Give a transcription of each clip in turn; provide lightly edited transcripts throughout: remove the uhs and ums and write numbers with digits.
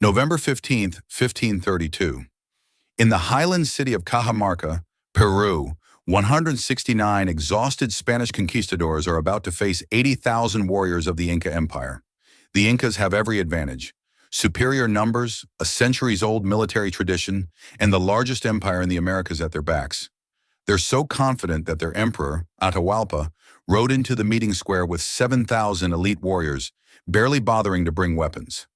November 15th, 1532. In the highland city of Cajamarca, Peru, 169 exhausted Spanish conquistadors are about to face 80,000 warriors of the Inca Empire. The Incas have every advantage: superior numbers, a centuries-old military tradition, and the largest empire in the Americas at their backs. They're so confident that their emperor, Atahualpa, rode into the meeting square with 7,000 elite warriors, barely bothering to bring weapons.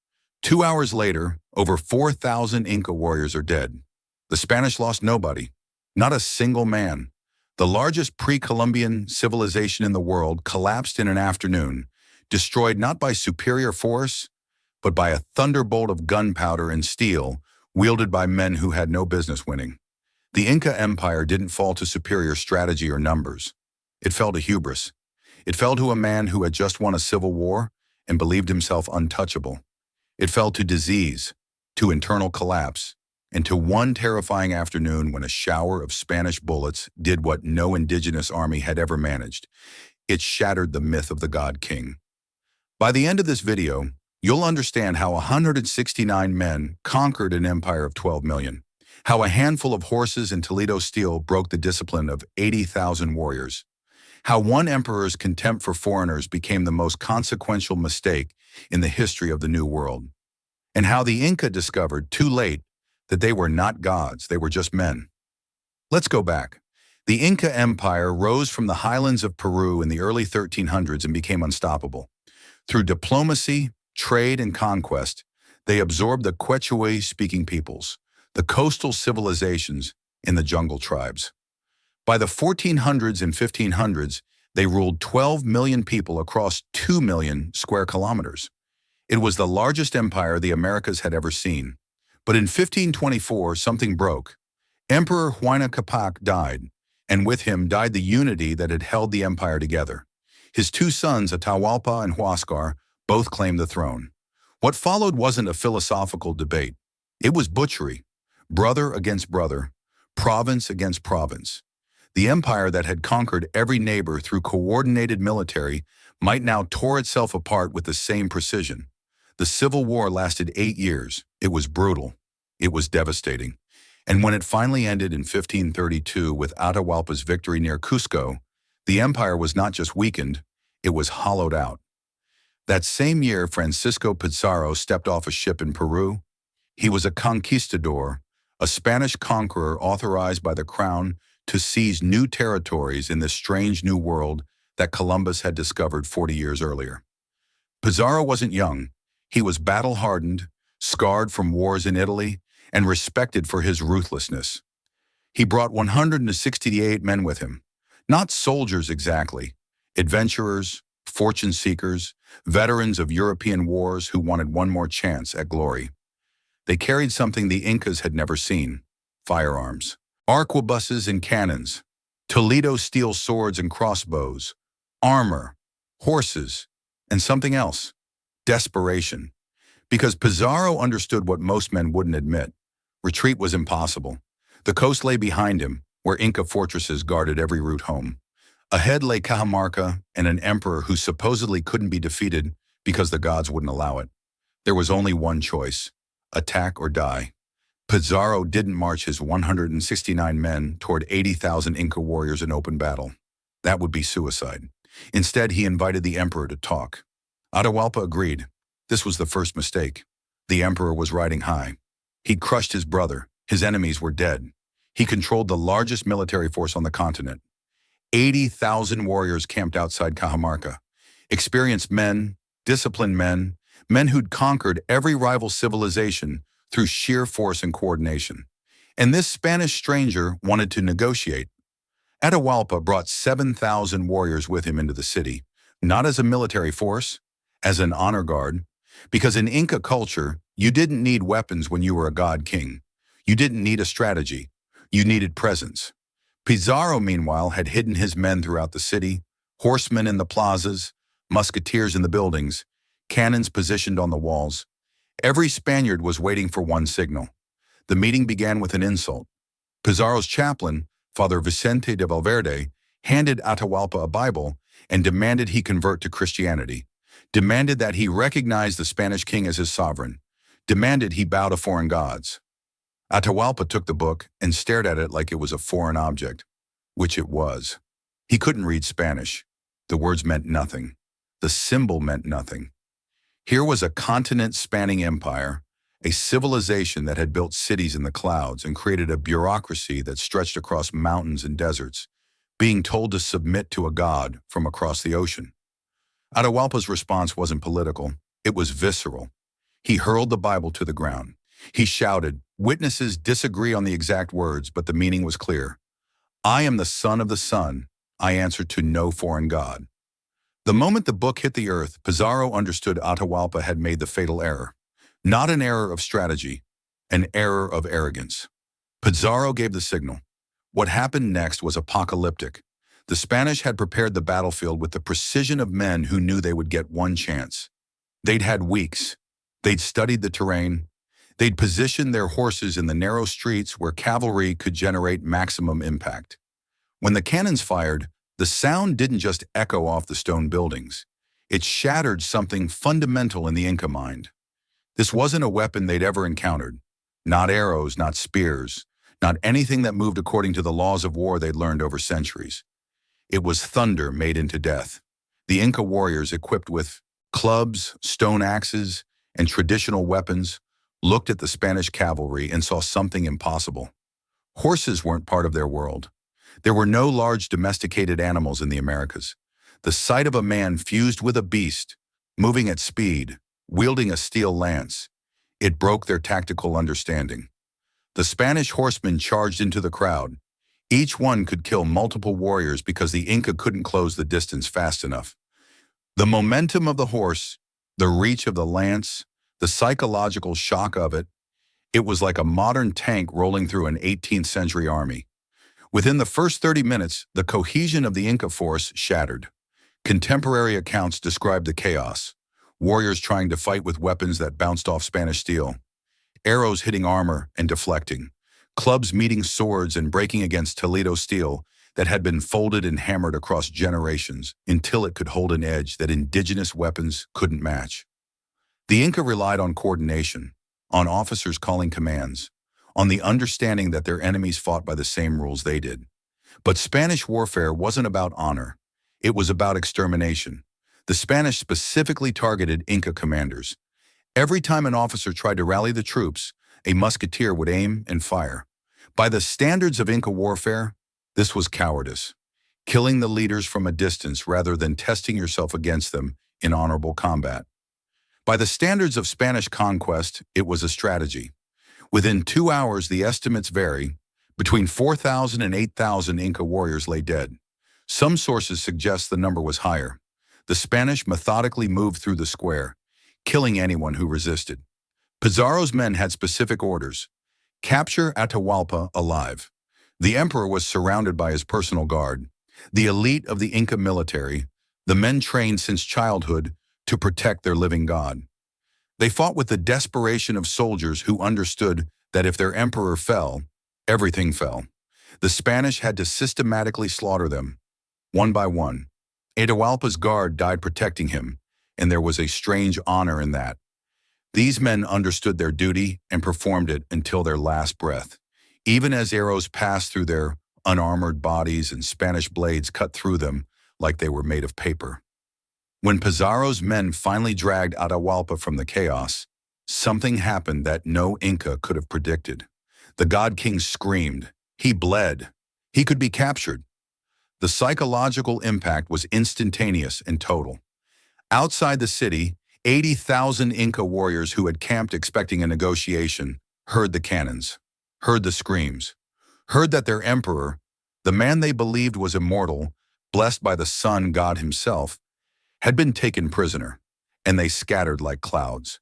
2 hours later, over 4,000 Inca warriors are dead. The Spanish lost nobody, not a single man. The largest pre-Columbian civilization in the world collapsed in an afternoon, destroyed not by superior force, but by a thunderbolt of gunpowder and steel wielded by men who had no business winning. The Inca Empire didn't fall to superior strategy or numbers. It fell to hubris. It fell to a man who had just won a civil war and believed himself untouchable. It fell to disease, to internal collapse, and to one terrifying afternoon when a shower of Spanish bullets did what no indigenous army had ever managed. It shattered the myth of the God King. By the end of this video, you'll understand how 169 men conquered an empire of 12 million, how a handful of horses and Toledo steel broke the discipline of 80,000 warriors, how one emperor's contempt for foreigners became the most consequential mistake in the history of the New World, and how the Inca discovered, too late, that they were not gods, they were just men. Let's go back. The Inca Empire rose from the highlands of Peru in the early 1300s and became unstoppable. Through diplomacy, trade, and conquest, they absorbed the Quechua-speaking peoples, the coastal civilizations, and the jungle tribes. By the 1400s and 1500s, they ruled 12 million people across 2 million square kilometers. It was the largest empire the Americas had ever seen. But in 1524, something broke. Emperor Huayna Capac died, and with him died the unity that had held the empire together. His two sons, Atahualpa and Huáscar, both claimed the throne. What followed wasn't a philosophical debate. It was butchery, brother against brother, province against province. The empire that had conquered every neighbor through coordinated military might now tore itself apart with the same precision. The Civil War lasted 8 years. It was brutal. It was devastating. And when it finally ended in 1532 with Atahualpa's victory near Cusco, the empire was not just weakened, it was hollowed out. That same year, Francisco Pizarro stepped off a ship in Peru. He was a conquistador, a Spanish conqueror authorized by the crown to seize new territories in this strange new world that Columbus had discovered 40 years earlier. Pizarro wasn't young. He was battle-hardened, scarred from wars in Italy, and respected for his ruthlessness. He brought 168 men with him, not soldiers exactly, adventurers, fortune-seekers, veterans of European wars who wanted one more chance at glory. They carried something the Incas had never seen: firearms, arquebuses and cannons, Toledo steel swords and crossbows, armor, horses, and something else: desperation. Because Pizarro understood what most men wouldn't admit. Retreat was impossible. The coast lay behind him, where Inca fortresses guarded every route home. Ahead lay Cajamarca and an emperor who supposedly couldn't be defeated because the gods wouldn't allow it. There was only one choice: attack or die. Pizarro didn't march his 169 men toward 80,000 Inca warriors in open battle. That would be suicide. Instead, he invited the emperor to talk. Atahualpa agreed. This was the first mistake. The emperor was riding high. He'd crushed his brother. His enemies were dead. He controlled the largest military force on the continent. 80,000 warriors camped outside Cajamarca. Experienced men, disciplined men, men who'd conquered every rival civilization through sheer force and coordination. And this Spanish stranger wanted to negotiate. Atahualpa brought 7,000 warriors with him into the city, not as a military force, as an honor guard. Because in Inca culture, you didn't need weapons when you were a god king. You didn't need a strategy. You needed presence. Pizarro, meanwhile, had hidden his men throughout the city, horsemen in the plazas, musketeers in the buildings, cannons positioned on the walls. Every Spaniard was waiting for one signal. The meeting began with an insult. Pizarro's chaplain, Father Vicente de Valverde, handed Atahualpa a Bible and demanded he convert to Christianity, demanded that he recognize the Spanish king as his sovereign, demanded he bow to foreign gods. Atahualpa took the book and stared at it like it was a foreign object, which it was. He couldn't read Spanish. The words meant nothing. The symbol meant nothing. Here was a continent-spanning empire, a civilization that had built cities in the clouds and created a bureaucracy that stretched across mountains and deserts, being told to submit to a god from across the ocean. Atahualpa's response wasn't political, it was visceral. He hurled the Bible to the ground. He shouted, "Witnesses disagree on the exact words, but the meaning was clear. I am the son of the sun. I answer to no foreign god." The moment the book hit the earth, Pizarro understood Atahualpa had made the fatal error. Not an error of strategy, an error of arrogance. Pizarro gave the signal. What happened next was apocalyptic. The Spanish had prepared the battlefield with the precision of men who knew they would get one chance. They'd had weeks. They'd studied the terrain. They'd positioned their horses in the narrow streets where cavalry could generate maximum impact. When the cannons fired, the sound didn't just echo off the stone buildings. It shattered something fundamental in the Inca mind. This wasn't a weapon they'd ever encountered. Not arrows, not spears, not anything that moved according to the laws of war they'd learned over centuries. It was thunder made into death. The Inca warriors, equipped with clubs, stone axes, and traditional weapons, looked at the Spanish cavalry and saw something impossible. Horses weren't part of their world. There were no large domesticated animals in the Americas. The sight of a man fused with a beast, moving at speed, wielding a steel lance, it broke their tactical understanding. The Spanish horsemen charged into the crowd. Each one could kill multiple warriors because the Inca couldn't close the distance fast enough. The momentum of the horse, the reach of the lance, the psychological shock of it was like a modern tank rolling through an 18th century army. Within the first 30 minutes, the cohesion of the Inca force shattered. Contemporary accounts describe the chaos. Warriors trying to fight with weapons that bounced off Spanish steel. Arrows hitting armor and deflecting. Clubs meeting swords and breaking against Toledo steel that had been folded and hammered across generations until it could hold an edge that indigenous weapons couldn't match. The Inca relied on coordination, on officers calling commands, on the understanding that their enemies fought by the same rules they did. But Spanish warfare wasn't about honor. It was about extermination. The Spanish specifically targeted Inca commanders. Every time an officer tried to rally the troops, a musketeer would aim and fire. By the standards of Inca warfare, this was cowardice. Killing the leaders from a distance rather than testing yourself against them in honorable combat. By the standards of Spanish conquest, it was a strategy. Within 2 hours, the estimates vary. Between 4,000 and 8,000 Inca warriors lay dead. Some sources suggest the number was higher. The Spanish methodically moved through the square, killing anyone who resisted. Pizarro's men had specific orders. Capture Atahualpa alive. The emperor was surrounded by his personal guard, the elite of the Inca military, the men trained since childhood to protect their living god. They fought with the desperation of soldiers who understood that if their emperor fell, everything fell. The Spanish had to systematically slaughter them, one by one. Atahualpa's guard died protecting him, and there was a strange honor in that. These men understood their duty and performed it until their last breath, even as arrows passed through their unarmored bodies and Spanish blades cut through them like they were made of paper. When Pizarro's men finally dragged Atahualpa from the chaos, something happened that no Inca could have predicted. The god king screamed. He bled. He could be captured. The psychological impact was instantaneous and total. Outside the city, 80,000 Inca warriors who had camped expecting a negotiation heard the cannons, heard the screams, heard that their emperor, the man they believed was immortal, blessed by the sun god himself, had been taken prisoner, and they scattered like clouds.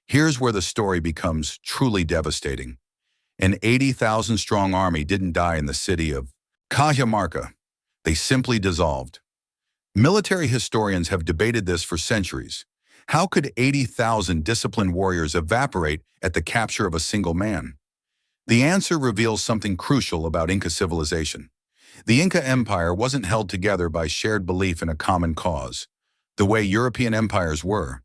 Here's where the story becomes truly devastating. An 80,000-strong army didn't die in the city of Cajamarca. They simply dissolved. Military historians have debated this for centuries. How could 80,000 disciplined warriors evaporate at the capture of a single man? The answer reveals something crucial about Inca civilization. The Inca Empire wasn't held together by shared belief in a common cause, the way European empires were.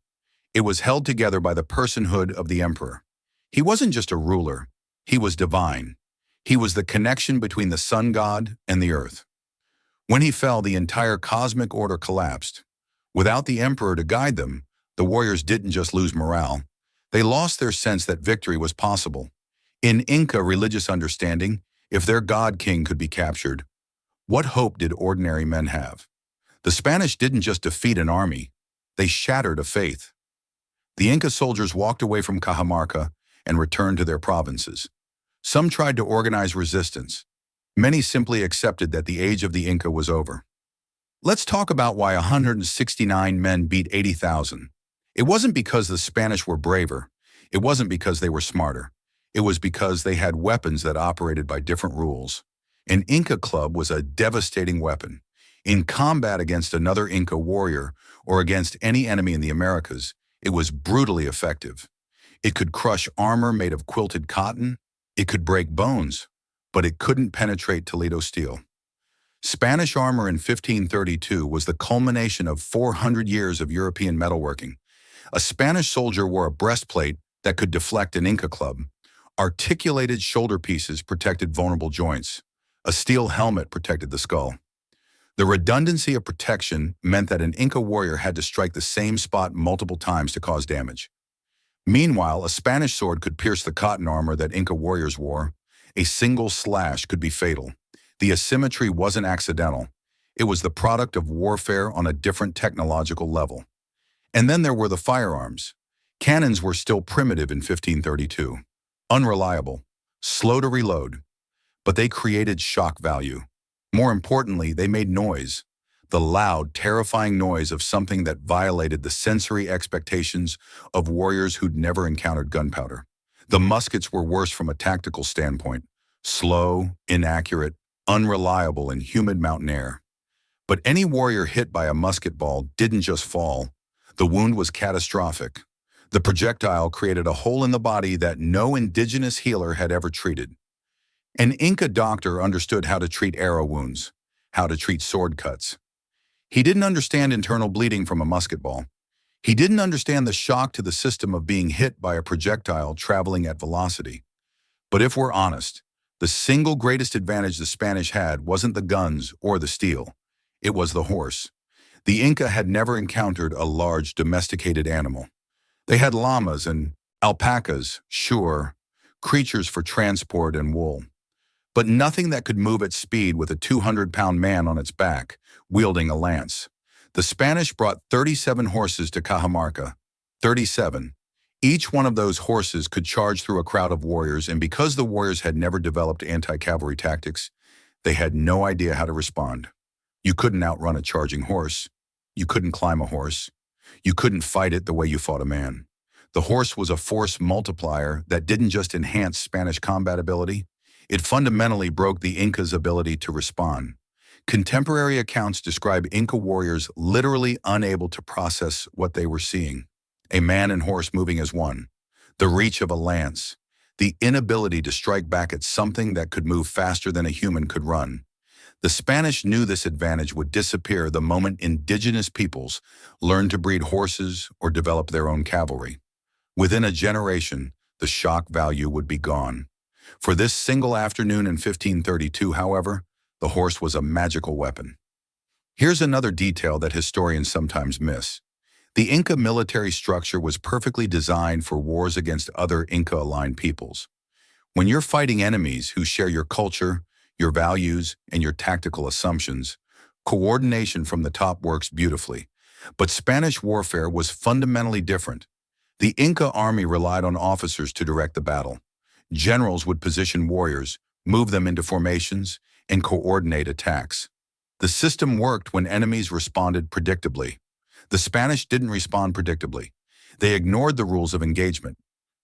It was held together by the personhood of the emperor. He wasn't just a ruler, he was divine. He was the connection between the sun god and the earth. When he fell, the entire cosmic order collapsed. Without the emperor to guide them, the warriors didn't just lose morale. They lost their sense that victory was possible. In Inca religious understanding, if their god king could be captured, what hope did ordinary men have? The Spanish didn't just defeat an army, they shattered a faith. The Inca soldiers walked away from Cajamarca and returned to their provinces. Some tried to organize resistance. Many simply accepted that the age of the Inca was over. Let's talk about why 169 men beat 80,000. It wasn't because the Spanish were braver. It wasn't because they were smarter. It was because they had weapons that operated by different rules. An Inca club was a devastating weapon. In combat against another Inca warrior or against any enemy in the Americas, it was brutally effective. It could crush armor made of quilted cotton. It could break bones, but it couldn't penetrate Toledo steel. Spanish armor in 1532 was the culmination of 400 years of European metalworking. A Spanish soldier wore a breastplate that could deflect an Inca club. Articulated shoulder pieces protected vulnerable joints. A steel helmet protected the skull. The redundancy of protection meant that an Inca warrior had to strike the same spot multiple times to cause damage. Meanwhile, a Spanish sword could pierce the cotton armor that Inca warriors wore. A single slash could be fatal. The asymmetry wasn't accidental. It was the product of warfare on a different technological level. And then there were the firearms. Cannons were still primitive in 1532, unreliable, slow to reload, but they created shock value. More importantly, they made noise, the loud, terrifying noise of something that violated the sensory expectations of warriors who'd never encountered gunpowder. The muskets were worse from a tactical standpoint, slow, inaccurate, unreliable in humid mountain air. But any warrior hit by a musket ball didn't just fall. The wound was catastrophic. The projectile created a hole in the body that no indigenous healer had ever treated. An Inca doctor understood how to treat arrow wounds, how to treat sword cuts. He didn't understand internal bleeding from a musket ball. He didn't understand the shock to the system of being hit by a projectile traveling at velocity. But if we're honest, the single greatest advantage the Spanish had wasn't the guns or the steel. It was the horse. The Inca had never encountered a large domesticated animal. They had llamas and alpacas, sure, creatures for transport and wool, but nothing that could move at speed with a 200-pound man on its back, wielding a lance. The Spanish brought 37 horses to Cajamarca. 37. Each one of those horses could charge through a crowd of warriors, and because the warriors had never developed anti-cavalry tactics, they had no idea how to respond. You couldn't outrun a charging horse. You couldn't climb a horse. You couldn't fight it the way you fought a man. The horse was a force multiplier that didn't just enhance Spanish combat ability, it fundamentally broke the Incas' ability to respond. Contemporary accounts describe Inca warriors literally unable to process what they were seeing. A man and horse moving as one. The reach of a lance. The inability to strike back at something that could move faster than a human could run. The Spanish knew this advantage would disappear the moment indigenous peoples learned to breed horses or develop their own cavalry. Within a generation, the shock value would be gone. For this single afternoon in 1532, however, the horse was a magical weapon. Here's another detail that historians sometimes miss. The Inca military structure was perfectly designed for wars against other Inca-aligned peoples. When you're fighting enemies who share your culture, your values, and your tactical assumptions, coordination from the top works beautifully. But Spanish warfare was fundamentally different. The Inca army relied on officers to direct the battle. Generals would position warriors, move them into formations, and coordinate attacks. The system worked when enemies responded predictably. The Spanish didn't respond predictably. They ignored the rules of engagement.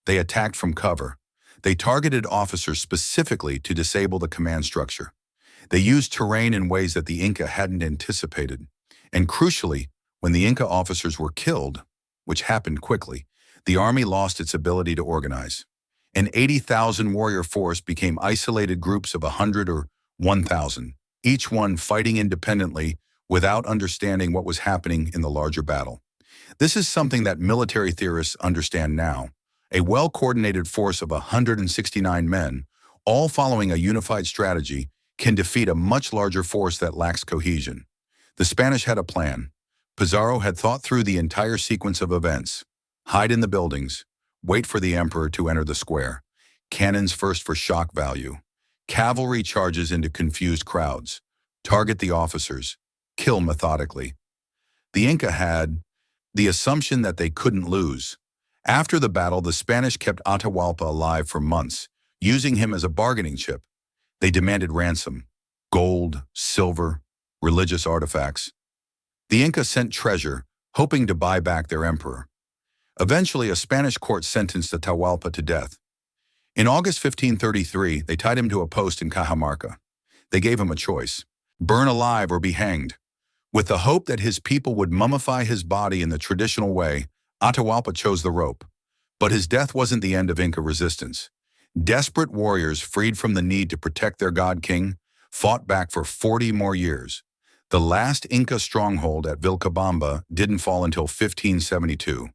They attacked from cover. They targeted officers specifically to disable the command structure. They used terrain in ways that the Inca hadn't anticipated. And crucially, when the Inca officers were killed, which happened quickly, the army lost its ability to organize. An 80,000 warrior force became isolated groups of 100 or 1,000, each one fighting independently without understanding what was happening in the larger battle. This is something that military theorists understand now. A well-coordinated force of 169 men, all following a unified strategy, can defeat a much larger force that lacks cohesion. The Spanish had a plan. Pizarro had thought through the entire sequence of events. Hide in the buildings. Wait for the emperor to enter the square. Cannons first for shock value. Cavalry charges into confused crowds. Target the officers. Kill methodically. The Inca had the assumption that they couldn't lose. After the battle, the Spanish kept Atahualpa alive for months, using him as a bargaining chip. They demanded ransom, gold, silver, religious artifacts. The Inca sent treasure, hoping to buy back their emperor. Eventually, a Spanish court sentenced Atahualpa to death. In August 1533, they tied him to a post in Cajamarca. They gave him a choice: burn alive or be hanged. With the hope that his people would mummify his body in the traditional way, Atahualpa chose the rope. But his death wasn't the end of Inca resistance. Desperate warriors, freed from the need to protect their god-king, fought back for 40 more years. The last Inca stronghold at Vilcabamba didn't fall until 1572.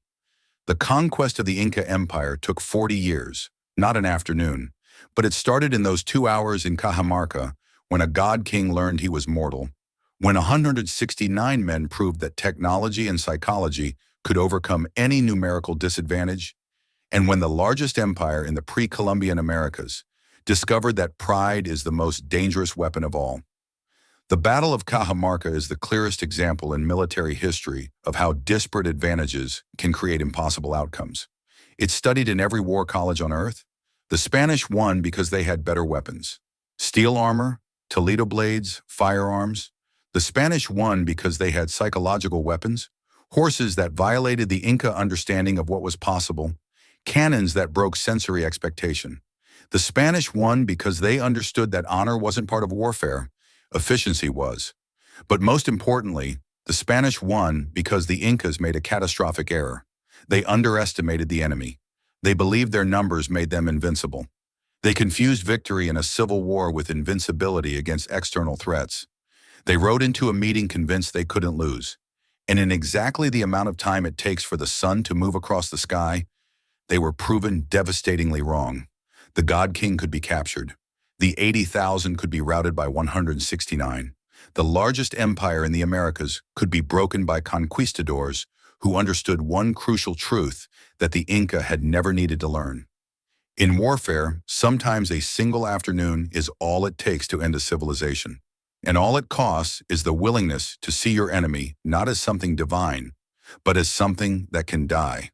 The conquest of the Inca Empire took 40 years, not an afternoon, but it started in those 2 hours in Cajamarca when a god-king learned he was mortal, when 169 men proved that technology and psychology could overcome any numerical disadvantage, and when the largest empire in the pre-Columbian Americas discovered that pride is the most dangerous weapon of all. The Battle of Cajamarca is the clearest example in military history of how disparate advantages can create impossible outcomes. It's studied in every war college on Earth. The Spanish won because they had better weapons. Steel armor, Toledo blades, firearms. The Spanish won because they had psychological weapons, horses that violated the Inca understanding of what was possible, cannons that broke sensory expectation. The Spanish won because they understood that honor wasn't part of warfare, efficiency was. But most importantly, the Spanish won because the Incas made a catastrophic error. They underestimated the enemy. They believed their numbers made them invincible. They confused victory in a civil war with invincibility against external threats. They rode into a meeting convinced they couldn't lose. And in exactly the amount of time it takes for the sun to move across the sky, they were proven devastatingly wrong. The God King could be captured. The 80,000 could be routed by 169. The largest empire in the Americas could be broken by conquistadors who understood one crucial truth that the Inca had never needed to learn. In warfare, sometimes a single afternoon is all it takes to end a civilization. And all it costs is the willingness to see your enemy not as something divine, but as something that can die.